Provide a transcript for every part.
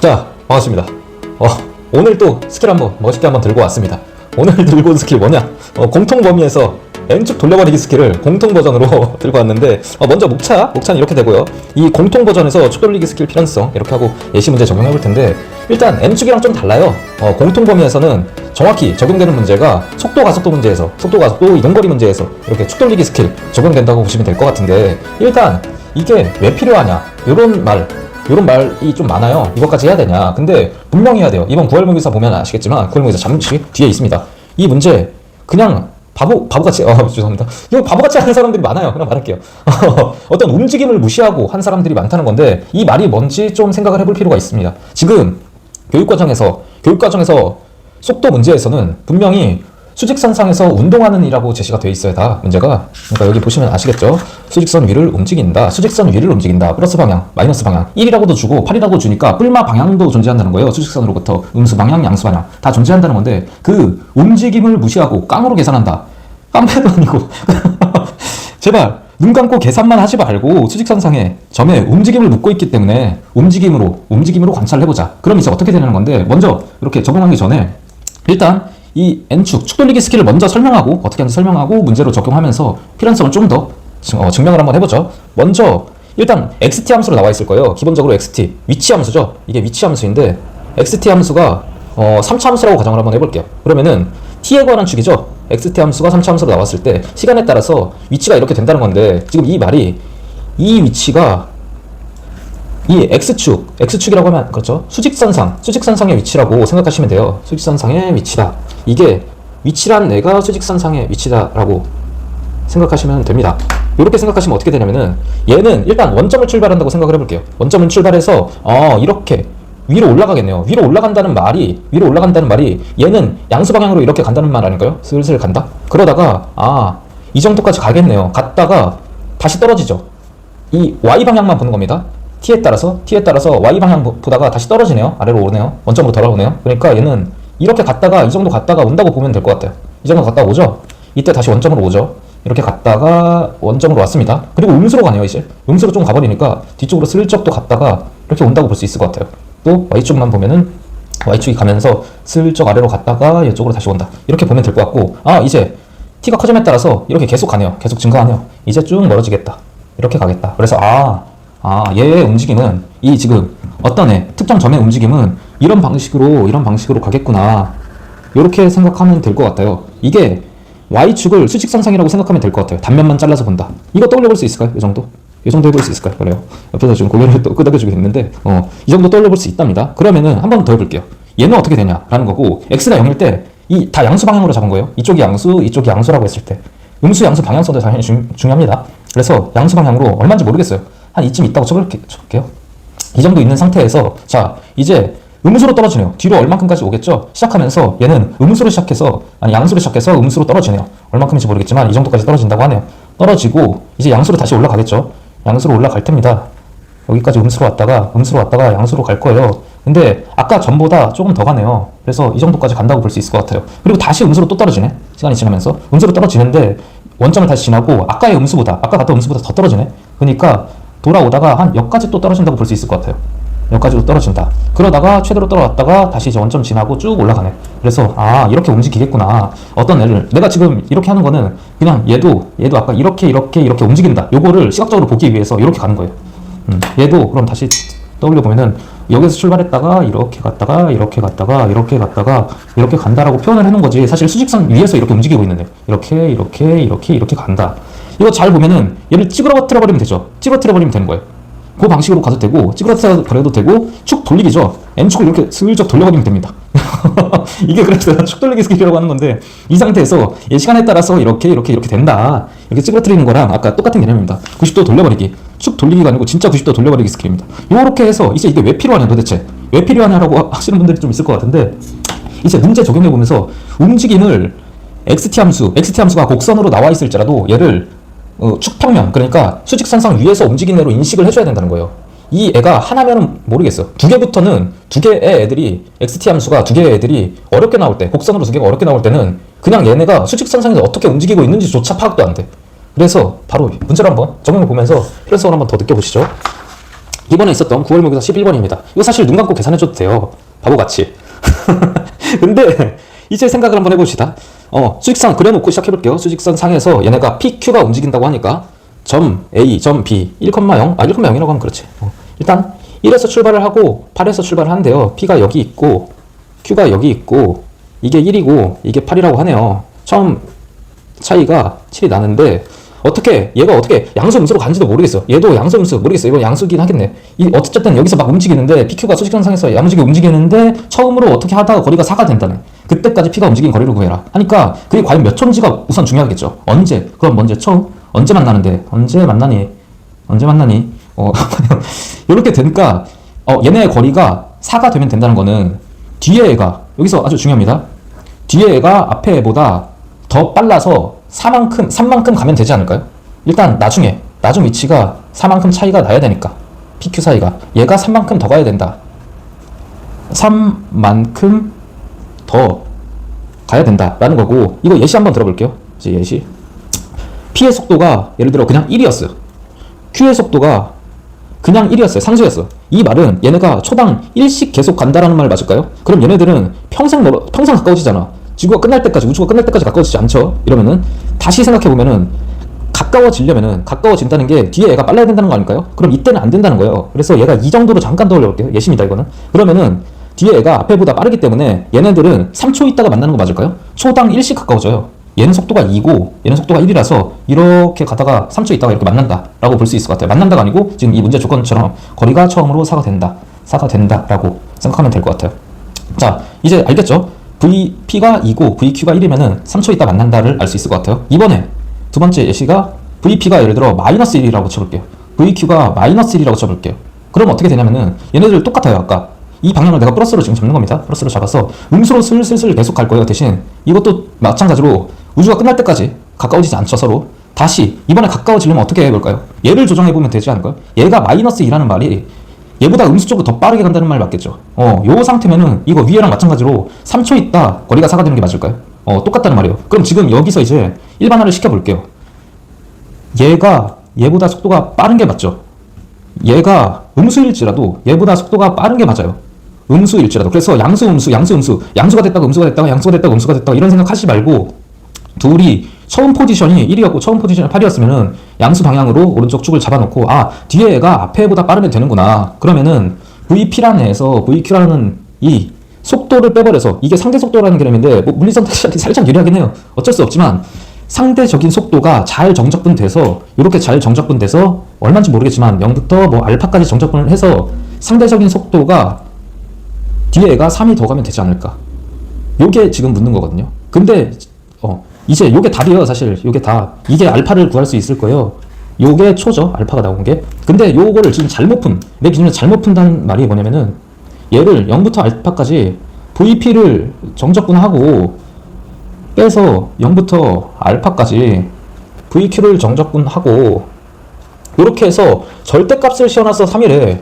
자, 반갑습니다. 오늘 또 스킬 한번 멋있게 한번 들고 왔습니다. 오늘 들고 온 스킬 뭐냐? 공통 범위에서 N축 돌려버리기 스킬을 공통 버전으로 들고 왔는데, 먼저 목차는 이렇게 되고요. 이 공통 버전에서 축 돌리기 스킬 필연성 이렇게 하고 예시 문제 적용해 볼 텐데, 일단 N축이랑 좀 달라요. 공통 범위에서는 정확히 적용되는 문제가 속도 가속도 문제에서, 속도 가속도 이동거리 문제에서 이렇게 축 돌리기 스킬 적용된다고 보시면 될 것 같은데, 일단 이게 왜 필요하냐? 요런 말이 좀 많아요. 이것까지 해야 되냐? 근데 분명히 해야 돼요. 이번 9월 모의고사 보면 아시겠지만 9월 모의고사 잠시 뒤에 있습니다. 이 문제 그냥 바보같이 죄송합니다. 이거 바보같이 하는 사람들이 많아요. 그냥 말할게요. 어떤 움직임을 무시하고 한 사람들이 많다는 건데, 이 말이 뭔지 좀 생각을 해볼 필요가 있습니다. 지금 교육과정에서 속도 문제에서는 분명히 수직선상에서 운동하는 이라고 제시가 되어 있어야 다 문제가. 그러니까 여기 보시면 아시겠죠? 수직선 위를 움직인다, 수직선 위를 움직인다, 플러스 방향, 마이너스 방향, 1이라고도 주고 8이라고 주니까 뿔마 방향도 존재한다는 거예요. 수직선으로부터 음수 방향, 양수 방향 다 존재한다는 건데, 그 움직임을 무시하고 깡으로 계산한다. 깡패도 아니고 제발 눈 감고 계산만 하지 말고 수직선상에 점에 움직임을 묻고 있기 때문에 움직임으로 관찰을 해보자. 그럼 이제 어떻게 되는 건데, 먼저 이렇게 적용하기 전에 일단 이 N축, 축 돌리기 스킬을 먼저 설명하고, 어떻게 하는지 설명하고 문제로 적용하면서 필연성을 좀 더 증명을 한번 해보죠. 먼저 일단 XT 함수로 나와 있을 거예요. 기본적으로 XT, 위치 함수죠. 이게 위치 함수인데, XT 함수가 3차 함수라고 가정을 한번 해볼게요. 그러면은 T에 관한 축이죠. XT 함수가 3차 함수로 나왔을 때 시간에 따라서 위치가 이렇게 된다는 건데, 지금 이 말이, 이 위치가 이 X축이라고 하면, 그렇죠, 수직선상의 위치라고 생각하시면 돼요. 수직선상의 위치다. 이게 위치란 내가 수직선상의 위치다라고 생각하시면 됩니다. 이렇게 생각하시면 어떻게 되냐면은, 얘는 일단 원점을 출발한다고 생각을 해볼게요. 원점을 출발해서 이렇게 위로 올라가겠네요. 위로 올라간다는 말이 얘는 양수 방향으로 이렇게 간다는 말 아닐까요? 슬슬 간다. 그러다가 이 정도까지 가겠네요. 갔다가 다시 떨어지죠. 이 Y 방향만 보는 겁니다. T에 따라서 Y 방향 보다가 다시 떨어지네요. 아래로 오네요. 원점으로 돌아오네요. 그러니까 얘는 이렇게 갔다가 이 정도 갔다가 온다고 보면 될 것 같아요. 이 정도 갔다가 오죠. 이때 다시 원점으로 오죠. 이렇게 갔다가 원점으로 왔습니다. 그리고 음수로 가네요. 이제 음수로 좀 가버리니까 뒤쪽으로 슬쩍 또 갔다가 이렇게 온다고 볼 수 있을 것 같아요. 또 Y축만 보면은 Y축이 가면서 슬쩍 아래로 갔다가 이쪽으로 다시 온다. 이렇게 보면 될 것 같고, 이제 T가 커짐에 따라서 이렇게 계속 가네요. 계속 증가하네요. 이제 쭉 멀어지겠다. 이렇게 가겠다. 그래서 얘의 움직임은, 이 지금 어떤 특정 점의 움직임은 이런 방식으로 가겠구나. 이렇게 생각하면 될 것 같아요. 이게 Y축을 수직선상이라고 생각하면 될 것 같아요. 단면만 잘라서 본다. 이거 떠올려 볼 수 있을까요? 이 정도 해볼 수 있을까요? 그래요. 옆에서 지금 고개를 또 끄덕여주고 있는데, 이 정도 떠올려 볼 수 있답니다. 그러면은 한 번 더 해볼게요. 얘는 어떻게 되냐라는 거고, X가 0일 때 이 다 양수 방향으로 잡은 거예요. 이쪽이 양수, 이쪽이 양수라고 했을 때 음수, 양수 방향성도 당연히 중요합니다. 그래서 양수 방향으로 얼마인지 모르겠어요. 한 이쯤 있다고 쳐볼게요. 이 정도 있는 상태에서, 자, 이제 음수로 떨어지네요. 뒤로 얼만큼까지 오겠죠? 시작하면서 얘는 양수로 시작해서 음수로 떨어지네요. 얼만큼인지 모르겠지만 이 정도까지 떨어진다고 하네요. 떨어지고 이제 양수로 다시 올라가겠죠? 양수로 올라갈 테입니다. 여기까지 음수로 왔다가 양수로 갈 거예요. 근데 아까 전보다 조금 더 가네요. 그래서 이 정도까지 간다고 볼 수 있을 것 같아요. 그리고 다시 음수로 또 떨어지네. 시간이 지나면서 음수로 떨어지는데, 원점을 다시 지나고 아까 갔던 음수보다 더 떨어지네. 그러니까 돌아오다가 한 여기까지 또 떨어진다고 볼 수 있을 것 같아요. 여기까지도 떨어진다. 그러다가 최대로 떨어졌다가 다시 이제 원점 지나고 쭉 올라가네. 그래서 이렇게 움직이겠구나. 어떤 애를 내가 지금 이렇게 하는 거는 그냥 얘도 아까 이렇게 움직인다. 요거를 시각적으로 보기 위해서 이렇게 가는 거예요. 얘도 그럼 다시 떠올려 보면은, 여기서 출발했다가 이렇게 갔다가 이렇게 간다라고 표현을 해놓은 거지. 사실 수직선 위에서 이렇게 움직이고 있는데 이렇게 간다. 이거 잘 보면은 얘를 찌그러뜨려 버리면 되죠. 찌그러뜨려 버리면 되는 거예요. 그 방식으로 가도 되고, 찌그러뜨려 버려도 되고, 축 돌리기죠. N축을 이렇게 슬쩍 돌려버리면 됩니다. 이게 그래서 내가 축 돌리기 스킬이라고 하는 건데, 이 상태에서 얘 시간에 따라서 이렇게 된다. 이렇게 찌그러뜨리는 거랑 아까 똑같은 개념입니다. 90도 돌려버리기. 축 돌리기가 아니고 진짜 90도 돌려버리기 스킬입니다. 요렇게 해서 이제 이게 왜 필요하냐 도대체. 왜 필요하냐라고 하시는 분들이 좀 있을 것 같은데, 이제 문제 적용해보면서 움직임을 XT 함수가 곡선으로 나와 있을지라도 얘를 축평면, 그러니까 수직선상 위에서 움직이는 애로 인식을 해줘야 된다는 거예요. 이 애가 하나면은 모르겠어요. 두 개의 애들이, XT 함수가 두 개의 애들이 어렵게 나올 때, 곡선으로 두 개가 어렵게 나올 때는 그냥 얘네가 수직선상에서 어떻게 움직이고 있는지조차 파악도 안 돼. 그래서 바로 문제를 한번 적용해 보면서 필연성을 한번 더 느껴보시죠. 이번에 있었던 9월 모의고사 11번입니다. 이거 사실 눈 감고 계산해줘도 돼요. 바보같이. 근데 이제 생각을 한번 해봅시다. 수직선 그려놓고 시작해볼게요. 수직선 상에서 얘네가 PQ가 움직인다고 하니까 점 A, 점 B 1,0 1,0이라고 하면 그렇지. 일단 1에서 출발을 하고 8에서 출발을 하는데요. P가 여기 있고 Q가 여기 있고 이게 1이고 이게 8이라고 하네요. 처음 차이가 7이 나는데 얘가 어떻게 양수 음수로 가는지도 모르겠어. 얘도 양수 음수 모르겠어. 이건 양수긴 하겠네. 어쨌든 여기서 막 움직이는데 PQ가 수직선상에서 야무지게 움직이는데 처음으로 어떻게 하다가 거리가 4가 된다네. 그때까지 P가 움직인 거리를 구해라 하니까 그게 과연 몇 초인지가 우선 중요하겠죠. 언제? 그럼 먼저 처음? 언제 만나는데? 언제 만나니? 이렇게 되니까 얘네의 거리가 4가 되면 된다는 거는 뒤에 애가 여기서 아주 중요합니다. 뒤에 애가 앞에 애보다 더 빨라서 3만큼 가면 되지 않을까요? 일단 나중 위치가 4만큼 차이가 나야 되니까 PQ 사이가 얘가 3만큼 더 가야 된다. 3만큼 더 가야 된다라는 거고 이거 예시 한번 들어볼게요. 이제 예시 P의 속도가 예를 들어 그냥 1이었어요. Q의 속도가 그냥 1이었어요. 상수였어. 이 말은 얘네가 초당 1씩 계속 간다라는 말 맞을까요? 그럼 얘네들은 평생 가까워지잖아. 지구가 끝날 때까지, 우주가 끝날 때까지 가까워지지 않죠? 이러면은 다시 생각해보면은 가까워진다는 게 뒤에 얘가 빨라야 된다는 거 아닐까요? 그럼 이때는 안 된다는 거예요. 그래서 얘가 이 정도로 잠깐 떠올려볼게요. 예시입니다, 이거는. 그러면은 뒤에 얘가 앞에보다 빠르기 때문에 얘네들은 3초 있다가 만나는 거 맞을까요? 초당 1씩 가까워져요. 얘는 속도가 2고 얘는 속도가 1이라서 이렇게 가다가 3초 있다가 이렇게 만난다라고 볼 수 있을 것 같아요. 만난다가 아니고 지금 이 문제 조건처럼 거리가 처음으로 4가 된다라고 생각하면 될 것 같아요. 자, 이제 알겠죠? P가 2고 VQ가 1이면은 3초 있다 만난다를 알 수 있을 것 같아요. 이번에 두 번째 예시가 VP가 예를 들어 마이너스 1이라고 쳐볼게요. VQ가 마이너스 1이라고 쳐볼게요. 그럼 어떻게 되냐면은 얘네들 똑같아요. 아까 이 방향을 내가 플러스로 지금 잡는 겁니다. 플러스로 잡아서 음수로 슬슬 계속 갈 거예요. 대신 이것도 마찬가지로 우주가 끝날 때까지 가까워지지 않죠. 서로 다시 이번에 가까워지려면 어떻게 해볼까요? 얘를 조정해보면 되지 않을까요? 얘가 마이너스 2라는 말이 얘보다 음수 쪽으로 더 빠르게 간다는 말 맞겠죠? 요 상태면은 이거 위에랑 마찬가지로 3초 있다 거리가 4가 되는 게 맞을까요? 똑같다는 말이에요. 그럼 지금 여기서 이제 일반화를 시켜볼게요. 얘가 얘보다 속도가 빠른 게 맞죠? 얘가 음수일지라도 얘보다 속도가 빠른 게 맞아요. 음수일지라도. 그래서 양수가 됐다가 음수가 됐다가 이런 생각 하지 말고 둘이 처음 포지션이 1이었고 처음 포지션이 8이었으면은 양수 방향으로 오른쪽 축을 잡아놓고 뒤에 애가 앞에 애보다 빠르면 되는구나. 그러면은 VP라는 애에서 VQ라는 이 속도를 빼버려서 이게 상대 속도라는 개념인데 물리성 대시하기 살짝 유리하긴 해요. 어쩔 수 없지만 상대적인 속도가 잘 정적분돼서 이렇게 잘 정적분돼서 얼마인지 모르겠지만 0부터 뭐 알파까지 정적분을 해서 상대적인 속도가 뒤에 애가 3이 더 가면 되지 않을까. 요게 지금 묻는 거거든요. 근데 이제 요게 답이에요. 사실 요게 답. 이게 알파를 구할 수 있을 거예요. 요게 초죠. 알파가 나온 게. 근데 요거를 지금 내 기준에 잘못 푼다는 말이 뭐냐면은 얘를 0부터 알파까지 VP를 정적분하고 빼서 0부터 알파까지 VQ를 정적분하고 요렇게 해서 절대값을 씌워놔서 3이래.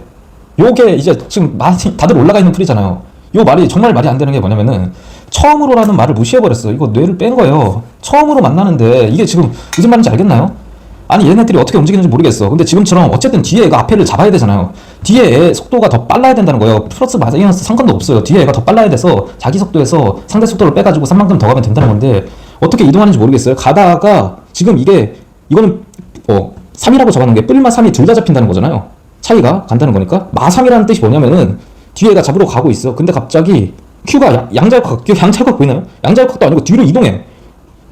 요게 이제 지금 많이 다들 올라가 있는 풀이잖아요. 요 말이 정말 말이 안 되는 게 뭐냐면은 처음으로라는 말을 무시해버렸어. 이거 뇌를 뺀 거예요. 처음으로 만나는데 이게 지금 무슨 말인지 알겠나요? 아니 얘네들이 어떻게 움직이는지 모르겠어. 근데 지금처럼 어쨌든 뒤에 애가 앞에를 잡아야 되잖아요. 뒤에 애 속도가 더 빨라야 된다는 거예요. 플러스 마이너스 상관도 없어요. 뒤에 애가 더 빨라야 돼서 자기 속도에서 상대 속도를 빼가지고 3만큼 더 가면 된다는 건데 어떻게 이동하는지 모르겠어요. 가다가 지금 이거는 3이라고 적어놓은 게 뿔마 3이 둘 다 잡힌다는 거잖아요. 차이가 간다는 거니까 마3이라는 뜻이 뭐냐면은 뒤에 애가 잡으러 가고 있어. 근데 갑자기 Q가 양자역학 보이나요? 양자역학도 아니고 뒤로 이동해.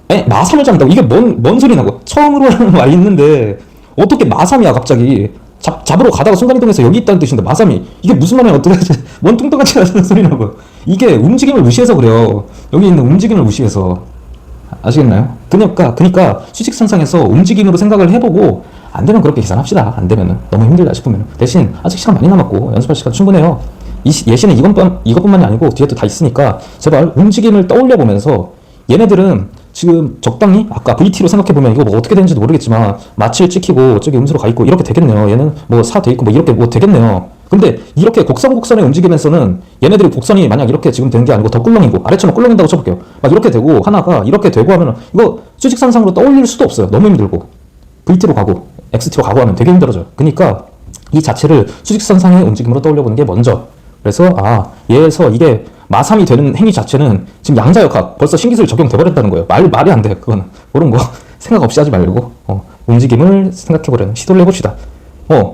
마3을 잡는다고? 이게 뭔 소리냐고. 처음으로 와 있는데 어떻게 마3이야 갑자기. 잡으러 가다가 순간이동해서 여기 있다는 뜻인데 마3이 이게 무슨 말이야. 어떻게 하지? 뭔 뚱뚱같이 하는 소리냐고. 이게 움직임을 무시해서 그래요. 여기 있는 움직임을 무시해서. 아시겠나요? 그러니까 수직선상에서 움직임으로 생각을 해보고 안 되면 그렇게 계산합시다. 안 되면은 너무 힘들다 싶으면 대신 아직 시간 많이 남았고 연습할 시간 충분해요. 이 예시는 이것뿐만이 아니고 뒤에 또 다 있으니까 제발 움직임을 떠올려 보면서 얘네들은 지금 적당히 아까 VT로 생각해보면 이거 뭐 어떻게 되는지도 모르겠지만 마칠 찍히고 저기 음수로 가 있고 이렇게 되겠네요. 얘는 뭐 4 돼 있고 뭐 이렇게 뭐 되겠네요. 근데 이렇게 곡선의 움직임에서는 얘네들이 곡선이 만약 이렇게 지금 되는 게 아니고 더 꿀렁이고 아래처럼 꿀렁인다고 쳐볼게요. 막 이렇게 되고 하나가 이렇게 되고 하면은 이거 수직선상으로 떠올릴 수도 없어요. 너무 힘들고 VT로 가고 XT로 가고 하면 되게 힘들어져요. 그러니까 이 자체를 수직선상의 움직임으로 떠올려보는 게 먼저. 그래서 얘에서 이게 마삼이 되는 행위 자체는 지금 양자역학 벌써 신기술 적용돼버렸다는 거예요. 말이 안 돼. 그거는 그런 거 생각 없이 하지 말고 움직임을 생각해보려는 시도를 해봅시다.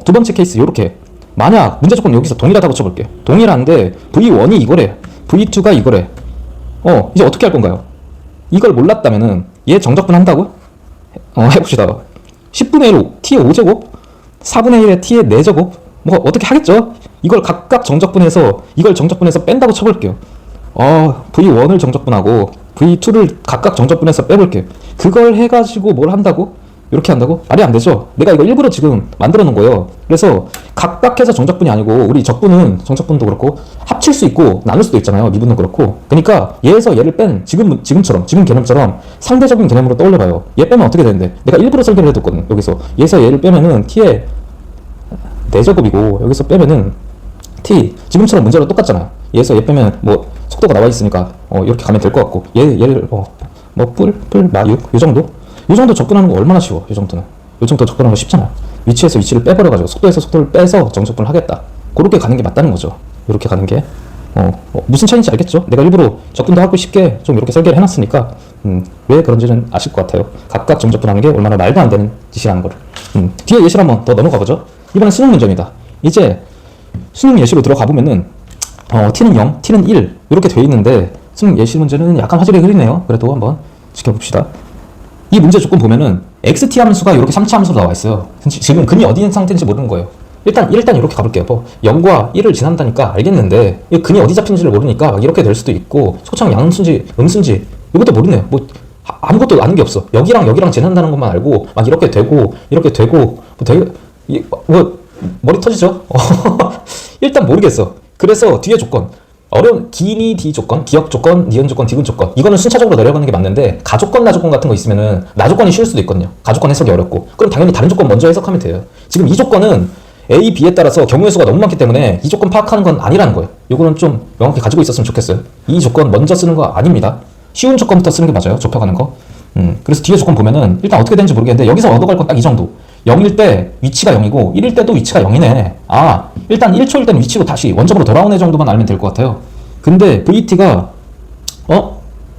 두 번째 케이스 요렇게 만약 문제 조건 여기서 동일하다고 쳐볼게요. 동일한데 V1이 이거래, V2가 이거래. 이제 어떻게 할 건가요? 이걸 몰랐다면은 얘 정적분 한다고? 해봅시다. 10분의 1 t의 5제곱 4분의 1의 t의 4제곱 뭐 어떻게 하겠죠? 이걸 각각 정적분해서 이걸 정적분해서 뺀다고 쳐볼게요. V1을 정적분하고 V2를 각각 정적분해서 빼볼게요. 그걸 해가지고 뭘 한다고? 이렇게 한다고? 말이 안 되죠? 내가 이거 일부러 지금 만들어 놓은 거예요. 그래서 각각 해서 정적분이 아니고 우리 적분은 정적분도 그렇고 합칠 수 있고 나눌 수도 있잖아요. 미분도 그렇고. 그러니까 얘에서 얘를 뺀 지금 개념처럼 상대적인 개념으로 떠올려봐요. 얘 빼면 어떻게 되는데? 내가 일부러 설계를 해뒀거든. 여기서 얘에서 얘를 빼면은 t의 4제곱이고 여기서 빼면은 t 지금처럼 문제랑 똑같잖아요. 얘에서 얘 빼면 뭐 속도가 나와 있으니까 이렇게 가면 될 것 같고 얘를 마육 요 정도 접근하는 거 얼마나 쉬워. 요 정도는 요 정도 접근하는 거 쉽잖아. 위치에서 위치를 빼버려가지고 속도에서 속도를 빼서 정적분을 하겠다. 그렇게 가는 게 맞다는 거죠. 이렇게 가는 게 무슨 차이인지 알겠죠? 내가 일부러 접근도 하고 쉽게 좀 이렇게 설계를 해놨으니까 왜 그런지는 아실 것 같아요. 각각 정적분하는 게 얼마나 말도 안 되는 짓이라는 거를. 뒤에 예시를 한번 더 넘어가 보죠. 이번엔 수능 문제입니다. 이제 수능 예시로 들어가 보면은 t는 0, t는 1 이렇게 돼 있는데 수능 예시 문제는 약간 화질이 흐리네요. 그래도 한번 지켜봅시다. 이 문제 조건 보면은 xt 함수가 이렇게 3차 함수로 나와 있어요. 지금 근이 어디 있는 상태인지 모르는 거예요. 일단 이렇게 가볼게요. 0과 1을 지난다니까 알겠는데 이 근이 어디 잡힌지를 모르니까 막 이렇게 될 수도 있고 소창 양수인지 음수인지 이것도 모르네요. 뭐 아무것도 아는 게 없어. 여기랑 지난다는 것만 알고 막 이렇게 되고 뭐 머리 터지죠? 일단 모르겠어. 그래서 뒤에 조건 어려운 기니 D 조건, 기억 조건, 니은 조건, 디귿 조건 이거는 순차적으로 내려가는 게 맞는데 가조건, 나조건 같은 거 있으면은 나조건이 쉬울 수도 있거든요. 가조건 해석이 어렵고 그럼 당연히 다른 조건 먼저 해석하면 돼요. 지금 이 조건은 A, B에 따라서 경우의 수가 너무 많기 때문에 이 조건 파악하는 건 아니라는 거예요. 이거는 좀 명확히 가지고 있었으면 좋겠어요. 이 조건 먼저 쓰는 거 아닙니다. 쉬운 조건부터 쓰는 게 맞아요. 좁혀가는 거. 그래서 뒤에 조건 보면은 일단 어떻게 되는지 모르겠는데 여기서 얻어갈 건 딱 이 정도. 0일 때 위치가 0이고 1일 때도 위치가 0이네. 일단 1초일 때는 위치로 다시 원점으로 돌아오네 정도만 알면 될 것 같아요. 근데 VT가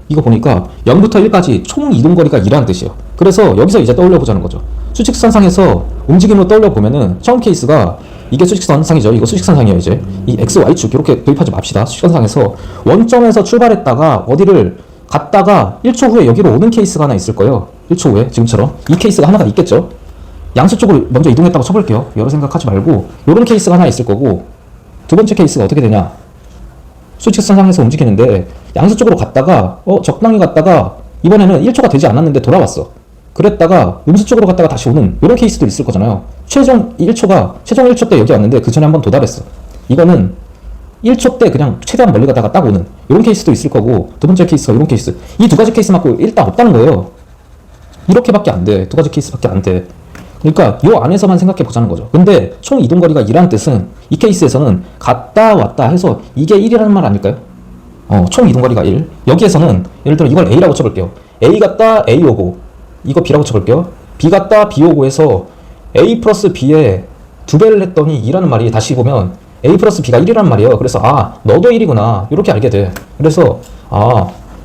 이거 보니까 0부터 1까지 총 이동거리가 2라는 뜻이에요. 그래서 여기서 이제 떠올려 보자는 거죠. 수직선상에서 움직임으로 떠올려 보면은 처음 케이스가 이게 수직선상이죠. 이거 수직선상이에요. 이제 이 x, y축 이렇게 도입하지 맙시다. 수직선상에서 원점에서 출발했다가 어디를 갔다가 1초 후에 여기로 오는 케이스가 하나 있을 거예요. 1초 후에 지금처럼 이 케이스가 하나가 있겠죠. 양수 쪽으로 먼저 이동했다고 쳐볼게요. 여러 생각하지 말고 이런 케이스가 하나 있을 거고 두 번째 케이스가 어떻게 되냐. 수직선상에서 움직이는데 양수 쪽으로 갔다가 적당히 갔다가 이번에는 1초가 되지 않았는데 돌아왔어. 그랬다가 음수 쪽으로 갔다가 다시 오는 이런 케이스도 있을 거잖아요. 최종 1초 때 여기 왔는데 그 전에 한번 도달했어. 이거는 1초 때 그냥 최대한 멀리 가다가 딱 오는 이런 케이스도 있을 거고 두 번째 케이스가 이런 케이스. 이 두 가지 케이스 맞고 일단 없다는 거예요. 이렇게밖에 안 돼. 두 가지 케이스밖에 안 돼. 그러니까 이 안에서만 생각해 보자는 거죠. 근데 총 이동거리가 2라는 뜻은 이 케이스에서는 갔다 왔다 해서 이게 1이라는 말 아닐까요? 총 이동거리가 1. 여기에서는 예를 들어 이걸 A라고 쳐볼게요. A 갔다 A 오고 이거 B라고 쳐볼게요. B 갔다 B 오고 해서 A 플러스 B에 2배를 했더니 2라는 말이 다시 보면 A 플러스 B가 1이라는 말이에요. 그래서 너도 1이구나 이렇게 알게 돼. 그래서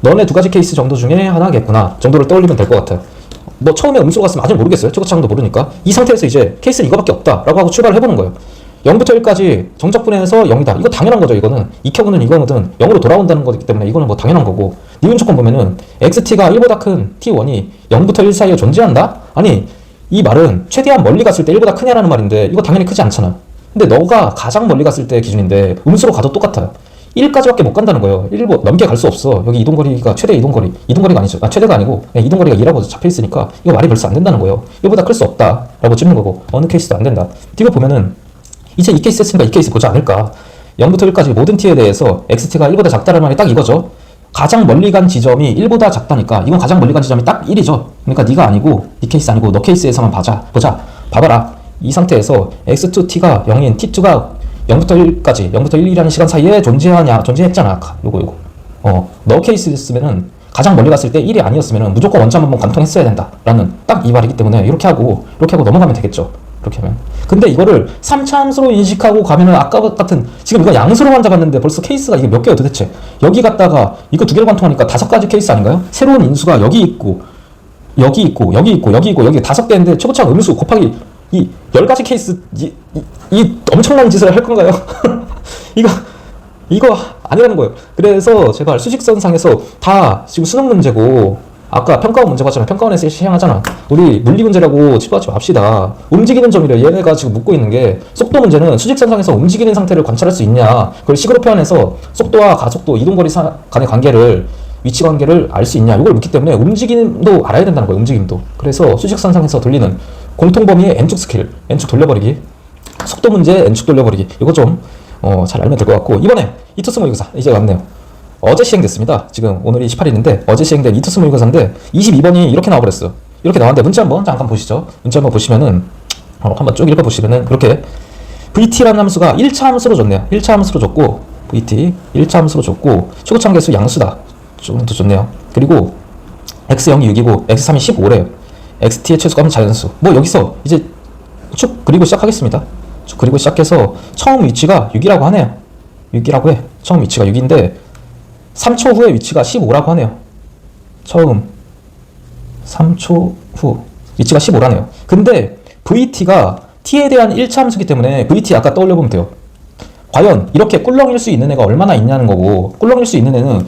너네 두 가지 케이스 정도 중에 하나겠구나 정도를 떠올리면 될 것 같아요. 뭐 처음에 음수로 갔으면 아직 모르겠어요. 최고차항도 모르니까. 이 상태에서 이제 케이스는 이거밖에 없다 라고 하고 출발을 해보는 거예요. 0부터 1까지 정적분해서 0이다. 이거 당연한 거죠. 이거는 이켜거든 이거거든 0으로 돌아온다는 거기 때문에 이거는 뭐 당연한 거고 니은 조건 보면은 xt가 1보다 큰 t1이 0부터 1 사이에 존재한다? 아니 이 말은 최대한 멀리 갔을 때 1보다 크냐라는 말인데 이거 당연히 크지 않잖아. 근데 너가 가장 멀리 갔을 때 기준인데 음수로 가도 똑같아요. 1까지밖에 못 간다는 거예요. 1보 넘게 갈 수 없어. 여기 이동거리가 최대 이동거리가 아니죠. 최대가 아니고 그냥 이동거리가 2라고 잡혀있으니까 이거 말이 벌써 안 된다는 거예요. 1보다 클 수 없다 라고 찍는 거고 어느 케이스도 안 된다. 이거 보면은 이제 이 케이스 했으니까 이 케이스 보지 않을까. 0부터 1까지 모든 t에 대해서 xt가 1보다 작다는 말이 딱 이거죠. 가장 멀리 간 지점이 1보다 작다니까 이건 가장 멀리 간 지점이 딱 1이죠. 그러니까 네가 아니고 이 케이스 아니고 너 케이스에서만 보자. 봐봐라. 이 상태에서 x2t가 0인 t2가 0부터 1이라는 시간 사이에 존재했잖아. 요거. 너 케이스였으면은 가장 멀리 갔을 때 1이 아니었으면은 무조건 원점 한번 관통했어야 된다. 라는 딱 이 말이기 때문에 이렇게 하고 넘어가면 되겠죠. 그렇게 하면. 근데 이거를 3차 함수로 인식하고 가면은 아까 같은, 지금 이거 양수로만 잡았는데 벌써 케이스가 이게 몇 개야 도대체. 여기 갖다가 이거 두 개를 관통하니까 5가지 케이스 아닌가요? 새로운 인수가 여기 있고 여기 있고 여기 있고 여기 있고 여기 5개인데 최고차 음수 곱하기 이 10가지 케이스, 이 엄청난 짓을 할 건가요? 이거 아니라는 거예요. 그래서 제가 수직선상에서 다 지금 수능 문제고, 아까 평가원 문제 봤잖아. 평가원에서 시행하잖아. 우리 물리 문제라고 치부하지 맙시다. 움직이는 점이래. 얘네가 지금 묻고 있는 게, 속도 문제는 수직선상에서 움직이는 상태를 관찰할 수 있냐, 그걸 식으로 표현해서 속도와 가속도, 이동거리 간의 관계를, 위치 관계를 알 수 있냐, 이걸 묻기 때문에 움직임도 알아야 된다는 거예요. 움직임도. 그래서 수직선상에서 돌리는 공통범위의 n축 스킬, n축 돌려버리기, 속도 문제 n축 돌려버리기, 이거 좀 잘 알면 될 것 같고, 이번에 이투스 모의고사 이제 왔네요. 어제 시행됐습니다. 지금 오늘이 18일인데 어제 시행된 이투스 모의고사인데 22번이 이렇게 나와버렸어요. 이렇게 나왔는데 문제 한번 잠깐 보시죠. 문제 한번 보시면은 한번 쭉 읽어보시면은 이렇게 VT라는 함수가 1차 함수로 줬네요. 1차 함수로 줬고, VT 1차 함수로 줬고, 최고참 개수 양수다. 좀 더 좋네요. 그리고 x0이 6이고 x3이 15래요. xt의 최소값은 자연수. 뭐 여기서 이제 쭉 그리고 시작하겠습니다. 쭉 그리고 시작해서 처음 위치가 6이라고 하네요. 6이라고 해. 처음 위치가 6인데 3초 후에 위치가 15라고 하네요. 처음 3초 후 위치가 15라네요. 근데 VT가 t에 대한 1차 함수기 때문에 VT 아까 떠올려보면 돼요. 과연 이렇게 꿀렁일 수 있는 애가 얼마나 있냐는 거고, 꿀렁일 수 있는 애는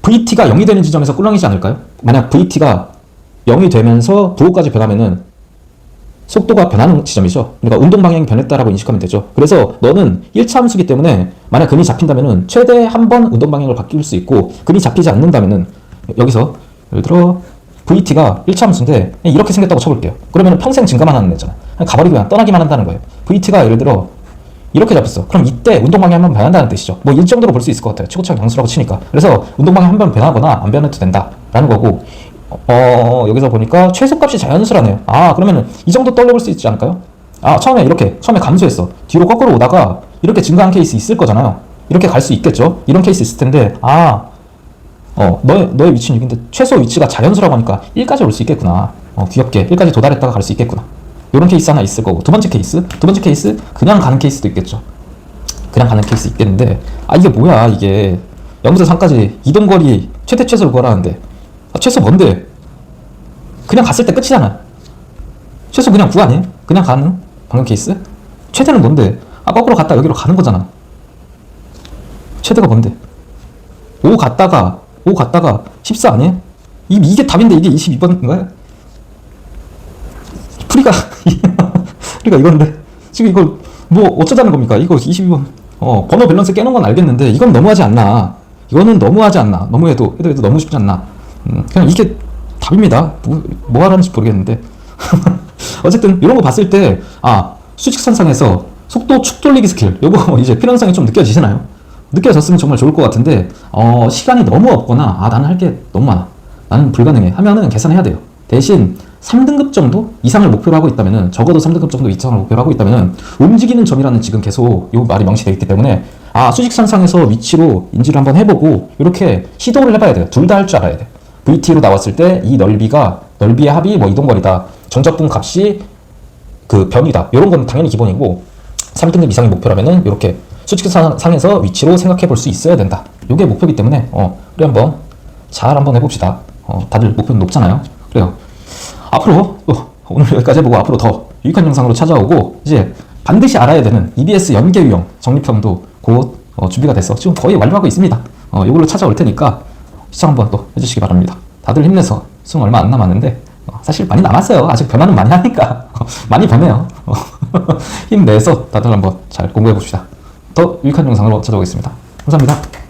VT가 0이 되는 지점에서 꿀렁이지 않을까요? 만약 VT가 0이 되면서 부호까지 변하면은 속도가 변하는 지점이죠. 그러니까 운동 방향이 변했다라고 인식하면 되죠. 그래서 너는 1차 함수기 때문에 만약 근이 잡힌다면은 최대 한 번 운동 방향을 바뀔 수 있고, 근이 잡히지 않는다면은 여기서 예를 들어 VT가 1차 함수인데 이렇게 생겼다고 쳐볼게요. 그러면 평생 증가만 하는 애잖아. 그냥 가버리고 그냥 떠나기만 한다는 거예요. VT가 예를 들어 이렇게 잡혔어. 그럼 이때 운동 방향 한번 변한다는 뜻이죠. 뭐 이 정도로 볼 수 있을 것 같아요. 최고차 양수라고 치니까. 그래서 운동 방향 한번 변하거나 안 변해도 된다라는 거고, 여기서 보니까 최소값이 자연수라네요. 아, 그러면은 이 정도 떠올려볼 수 있지 않을까요? 아, 처음에 감소했어. 뒤로 거꾸로 오다가 이렇게 증가한 케이스 있을 거잖아요. 이렇게 갈 수 있겠죠? 이런 케이스 있을 텐데, 너의 위치는 6인데 최소 위치가 자연수라고 하니까 1까지 올 수 있겠구나. 귀엽게 1까지 도달했다가 갈 수 있겠구나. 이런 케이스 하나 있을 거고, 두 번째 케이스 그냥 가는 케이스도 있겠죠. 그냥 가는 케이스 있겠는데, 이게 뭐야, 이게 0부터 3까지 이동거리 최대 최소를 구하라는데, 최소 뭔데? 그냥 갔을 때 끝이잖아. 최소 그냥 9 아니에요? 그냥 가는 방금 케이스? 최대는 뭔데? 거꾸로 갔다 여기로 가는 거잖아. 최대가 뭔데? 5 갔다가 14 아니에요? 이게 답인데 이게 22번인가요? 풀이가 이건데 지금 이걸 뭐 어쩌자는 겁니까? 이거 22번 번호 밸런스 깨는 건 알겠는데 이건 너무하지 않나? 이거는 너무하지 않나? 너무해도 너무 쉽지 않나? 그냥 이게 답입니다. 뭐 하라는지 모르겠는데 어쨌든 이런 거 봤을 때 수직선상에서 속도 축 돌리기 스킬 요거 이제 필요성이 좀 느껴지시나요? 느껴졌으면 정말 좋을 것 같은데 시간이 너무 없거나 나는 할 게 너무 많아, 나는 불가능해 하면은 계산해야 돼요. 대신 3등급 정도 이상을 목표로 하고 있다면은, 적어도 3등급 정도 이상을 목표로 하고 있다면은 움직이는 점이라는 지금 계속 이 말이 명시되어 있기 때문에 수직선상에서 위치로 인지를 한번 해보고 이렇게 시도를 해봐야 돼요. 둘 다 할 줄 알아야 돼. VT로 나왔을 때 이 넓이의 합이 뭐 이동거리다, 정적분 값이 그 변이다, 이런 건 당연히 기본이고, 3등급 이상의 목표라면은 이렇게 수직선상에서 위치로 생각해 볼 수 있어야 된다. 이게 목표이기 때문에 우리 한번 잘 한번 해봅시다. 다들 목표는 높잖아요. 그래요. 앞으로 오늘 여기까지 해보고 앞으로 더 유익한 영상으로 찾아오고, 이제 반드시 알아야 되는 EBS 연계 유형 정립형도 곧 준비가 됐어. 지금 거의 완료하고 있습니다. 이걸로 찾아올 테니까 시청 한번 또 해주시기 바랍니다. 다들 힘내서 수능 얼마 안 남았는데 사실 많이 남았어요. 아직 변화는 많이 하니까 많이 변해요. 힘내서 다들 한번 잘 공부해 봅시다. 더 유익한 영상으로 찾아오겠습니다. 감사합니다.